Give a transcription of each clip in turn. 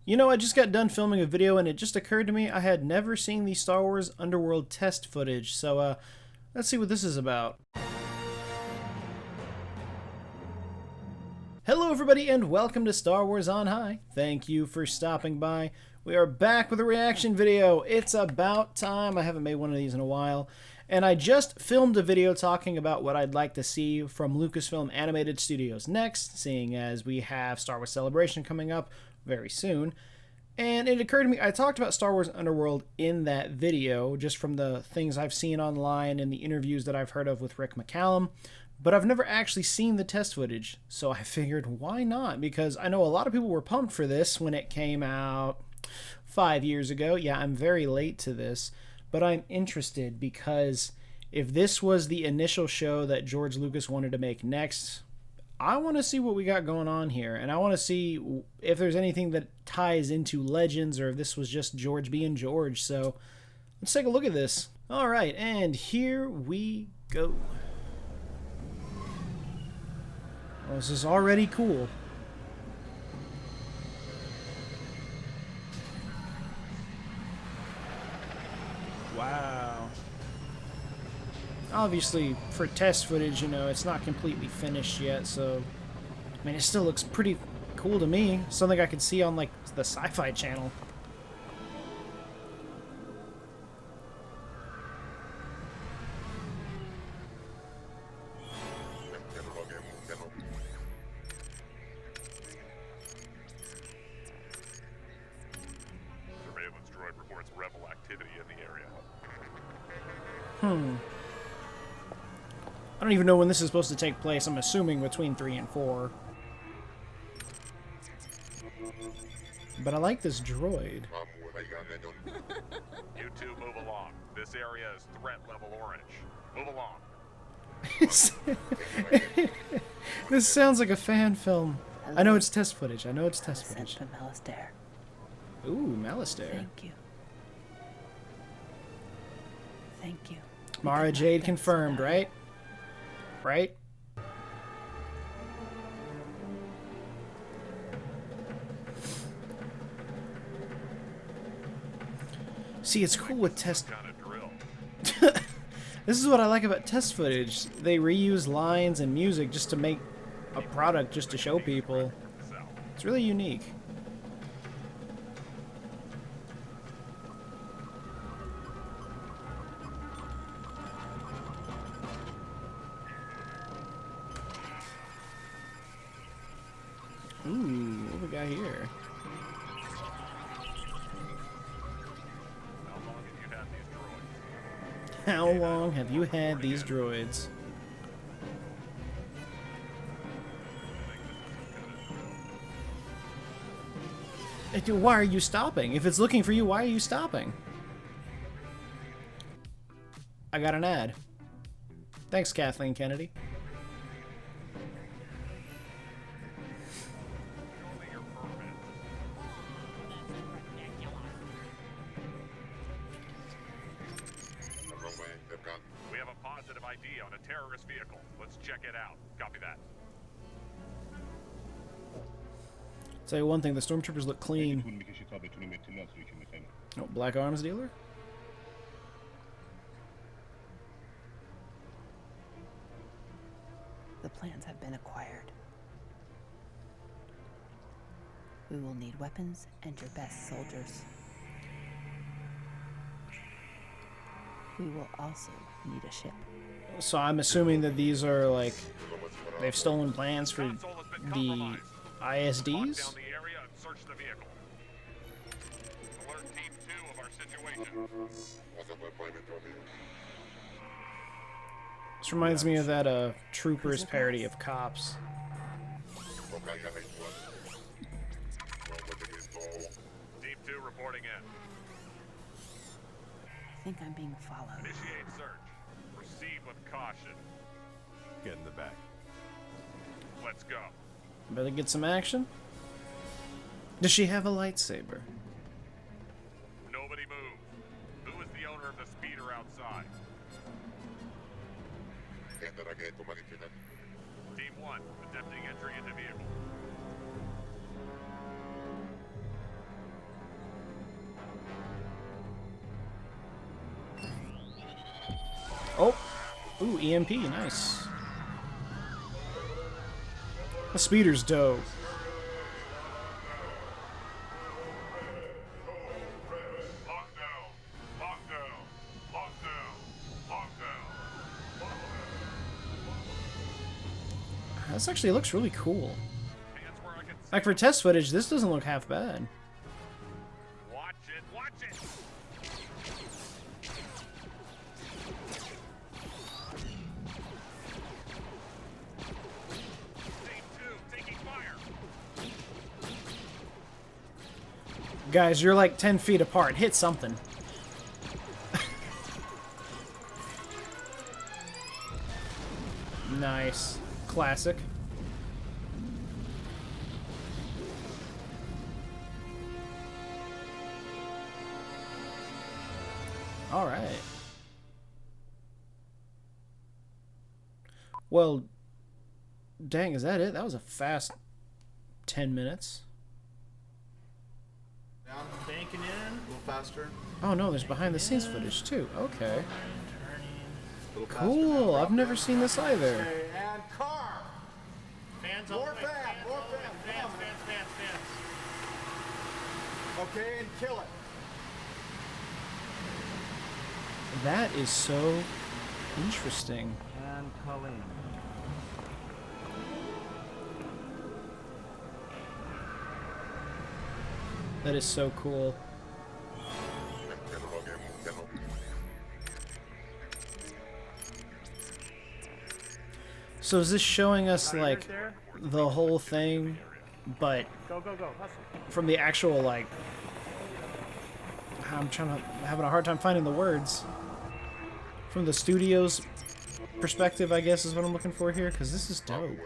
You know, I just got done filming a video and it just occurred to me I had never seen the Star Wars Underworld test footage, so let's see what this is about. Hello everybody and welcome to Star Wars On High. Thank you for stopping by. We are back with a reaction video. It's about time. I haven't made one of these in a while. And I just filmed a video talking about what I'd like to see from Lucasfilm Animated Studios next, seeing as we have Star Wars Celebration coming up very soon. And it occurred to me, I talked about Star Wars Underworld in that video, just from the things I've seen online and the interviews that I've heard of with Rick McCallum, but I've never actually seen the test footage, so I figured, why not? Because I know a lot of people were pumped for this when it came out 5 years ago. Yeah, I'm very late to this, but I'm interested because if this was the initial show that George Lucas wanted to make next, I want to see what we got going on here, and I want to see if there's anything that ties into Legends or if this was just George being George. So let's take a look at this. All right, and here we go. Oh, this is already cool. Wow. Obviously, for test footage, you know, it's not completely finished yet, so I mean, it still looks pretty cool to me. Something I could see on, like, the Sci-Fi Channel. Surveillance droid reports rebel activity in the area. I don't even know when this is supposed to take place. I'm assuming between 3 and 4. But I like this droid. You two move along. This area is threat level orange. Move along. This sounds like a fan film. Hello. I know it's test footage. I know it's test Sent footage. from Alistair. Ooh, Malistaire. Thank you. Thank you. Mara Jade confirmed, right? Right? See, it's cool with test... Kind of drill. This is what I like about test footage. They reuse lines and music just to make a product, just to show people. It's really unique. Ooh, what we got here? How long have you had these droids? How long have you had these droids? Dude, why are you stopping? If it's looking for you, why are you stopping? I got an ad. Thanks, Kathleen Kennedy. Only your permit. We have a positive ID on a terrorist vehicle. Let's check it out. Copy that. Tell you one thing, the stormtroopers look clean. Oh, black arms dealer? The plans have been acquired. We will need weapons and your best soldiers. We will also need a ship. So I'm assuming that these are like, they've stolen plans for Console has been the compromised. Lock ISDs? down the area and search the vehicle. Alert Team 2 of our situation. This reminds me of that Troopers parody of Cops. Team 2 reporting in. I think I'm being followed. Initiate search. Proceed with caution. Get in the back. Let's go. Better get some action. Does she have a lightsaber? Nobody move. Who is the owner of the speeder outside? Team 1, attempting entry into vehicle. Oh! Ooh, EMP, nice. The speeder's dope. Lockdown! Lockdown! Lockdown! Lockdown! This actually looks really cool. Hands where I can see. Like, for test footage, this doesn't look half bad. Watch it! Watch it! Team 2 taking fire! Guys, you're like 10 feet apart. Hit something. Nice. Classic. All right. Well, dang, is that it? That was a fast 10 minutes. Down, banking in. A little faster. Oh no, there's behind the scenes footage too. Okay. A little faster. Cool. Now, I've never seen this either. Okay, and car. Fans More up, fans, fans, more up, fans, fans, fans. Okay, and kill it. That is so interesting. And Colleen. That is so cool. So is this showing us like the whole thing, but Go, go, go. Hustle. from the actual like? Having a hard time finding the words. From the studio's perspective, I guess is what I'm looking for here, because this is dope.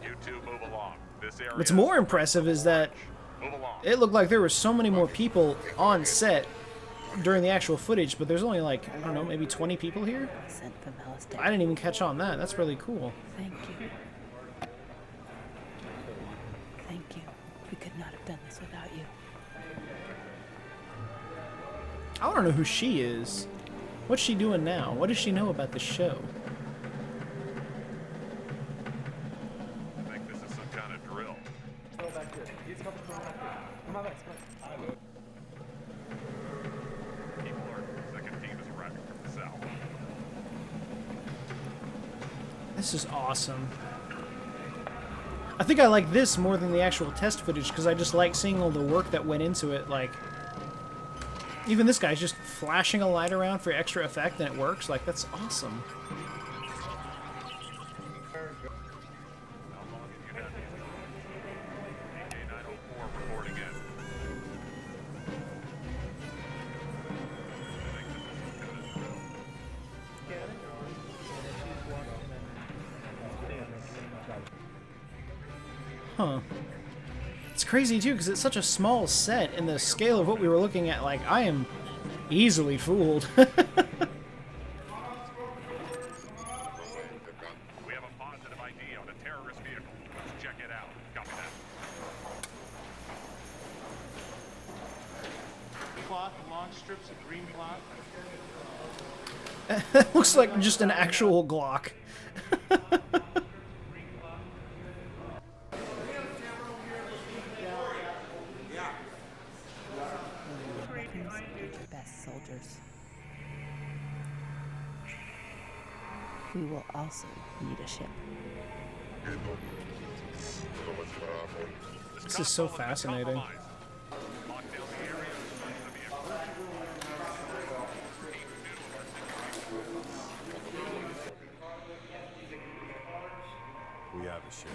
You two move along. This area. What's more impressive is that Move along. it looked like there were so many more people on set during the actual footage, but there's only like, I don't know, maybe 20 people here? Sent from Alistair. I didn't even catch on that. That's really cool. Thank you. Thank you. We could not have done this without you. I don't know who she is. What's she doing now? What does she know about the show? I think this is some kind of drill. People are. Second team is arriving from the south. This is awesome. I think I like this more than the actual test footage because I just like seeing all the work that went into it. Like, even this guy's just flashing a light around for extra effect and it works. Like, that's awesome. How long have you done this? AK-904 reporting in. I think this is some kind of drill. Huh. It's crazy too because it's such a small set in the scale of what we were looking at. Like, I am easily fooled. We have a positive ID on a terrorist vehicle. Let's check it out. Copy that. Cloth, long strips of green cloth. It looks like just an actual Glock. Weapons and your best soldiers. We will also need a ship. This is so fascinating. Lock down the area and seize the vehicle. We have a ship.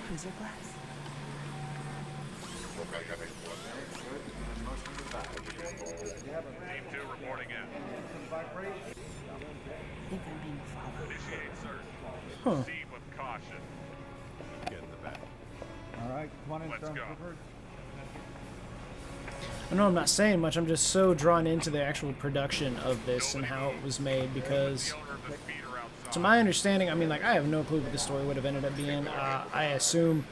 Cruiser class. Team 2 reporting in. I think I'm being followed. Initiate search. Huh. Proceed with caution. Get in the back. All right, come on in, Let's go. Stormtrooper. I know I'm not saying much, I'm just so drawn into the actual production of this and how it was made because, The owner of the speeder outside. to my understanding, I mean, like, I have no clue what the story would have ended up being. I assume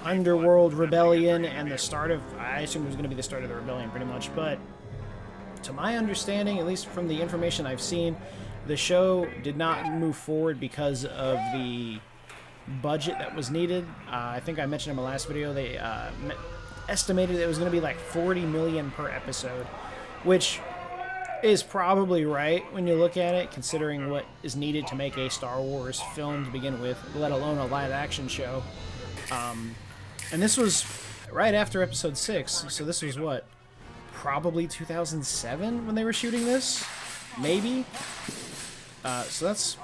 Underworld Rebellion and the start of, I assume it was going to be the start of the rebellion pretty much, but To my understanding, at least from the information I've seen, the show did not move forward because of the budget that was needed. I think I mentioned in my last video, they estimated it was going to be like $40 million per episode, which is probably right when you look at it, considering what is needed to make a Star Wars film to begin with, let alone a live-action show. And this was right after Episode 6, so this was what? Probably 2007 when they were shooting this? Maybe? So that's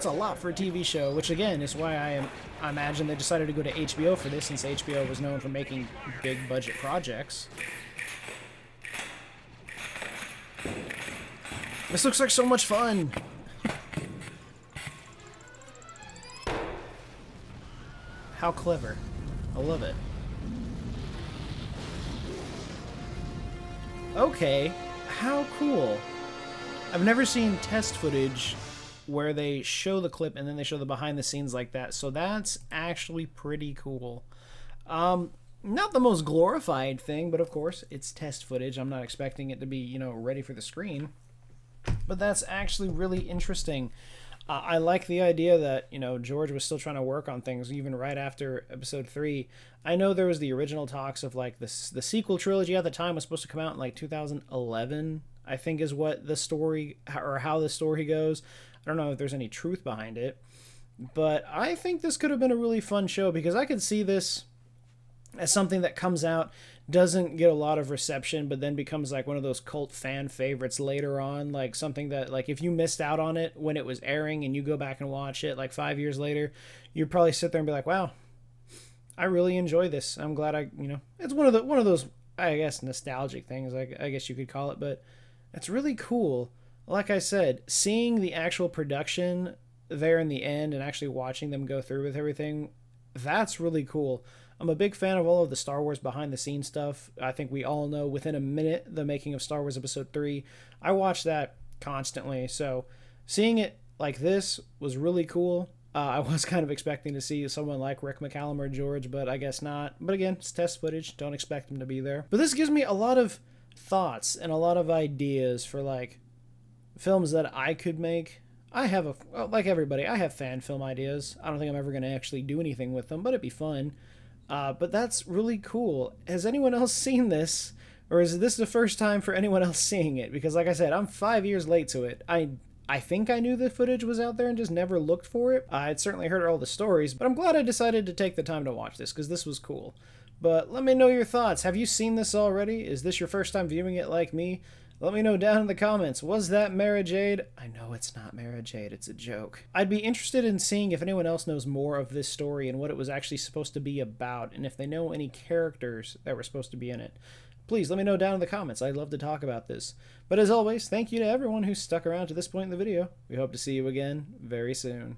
a lot for a TV show, which again is why I imagine they decided to go to HBO for this, since HBO was known for making big budget projects. This looks like so much fun! How clever. I love it. Okay, how cool. I've never seen test footage where they show the clip and then they show the behind the scenes like that, so that's actually pretty cool. Not the most glorified thing, but of course, it's test footage. I'm not expecting it to be, you know, ready for the screen. But that's actually really interesting. I like the idea that, you know, George was still trying to work on things even right after Episode 3. I know there was the original talks of, like, the sequel trilogy at the time was supposed to come out in, like, 2011, I think is what the story, or how the story goes. I don't know if there's any truth behind it. But I think this could have been a really fun show, because I could see this as something that comes out, doesn't get a lot of reception, but then becomes like one of those cult fan favorites later on, like something that, like, if you missed out on it when it was airing and you go back and watch it like 5 years later, you'd probably sit there and be like, wow, I really enjoy this. I'm glad it's one of those, I guess, nostalgic things, I guess you could call it, but it's really cool. Like I said, seeing the actual production there in the end and actually watching them go through with everything, that's really cool. I'm a big fan of all of the Star Wars behind-the-scenes stuff. I think we all know within a minute the making of Star Wars Episode 3. I watch that constantly, so seeing it like this was really cool. I was kind of expecting to see someone like Rick McCallum or George, but I guess not. But again, it's test footage. Don't expect them to be there. But this gives me a lot of thoughts and a lot of ideas for, like, films that I could make. I have, like everybody, I have fan film ideas. I don't think I'm ever going to actually do anything with them, but it'd be fun. But that's really cool. Has anyone else seen this? Or is this the first time for anyone else seeing it? Because like I said, I'm 5 years late to it. I think I knew the footage was out there and just never looked for it. I'd certainly heard all the stories, but I'm glad I decided to take the time to watch this, because this was cool. But let me know your thoughts. Have you seen this already? Is this your first time viewing it like me? Let me know down in the comments. Was that Mara Jade? I know it's not Mara Jade, it's a joke. I'd be interested in seeing if anyone else knows more of this story and what it was actually supposed to be about, and if they know any characters that were supposed to be in it. Please let me know down in the comments. I'd love to talk about this. But as always, thank you to everyone who stuck around to this point in the video. We hope to see you again very soon.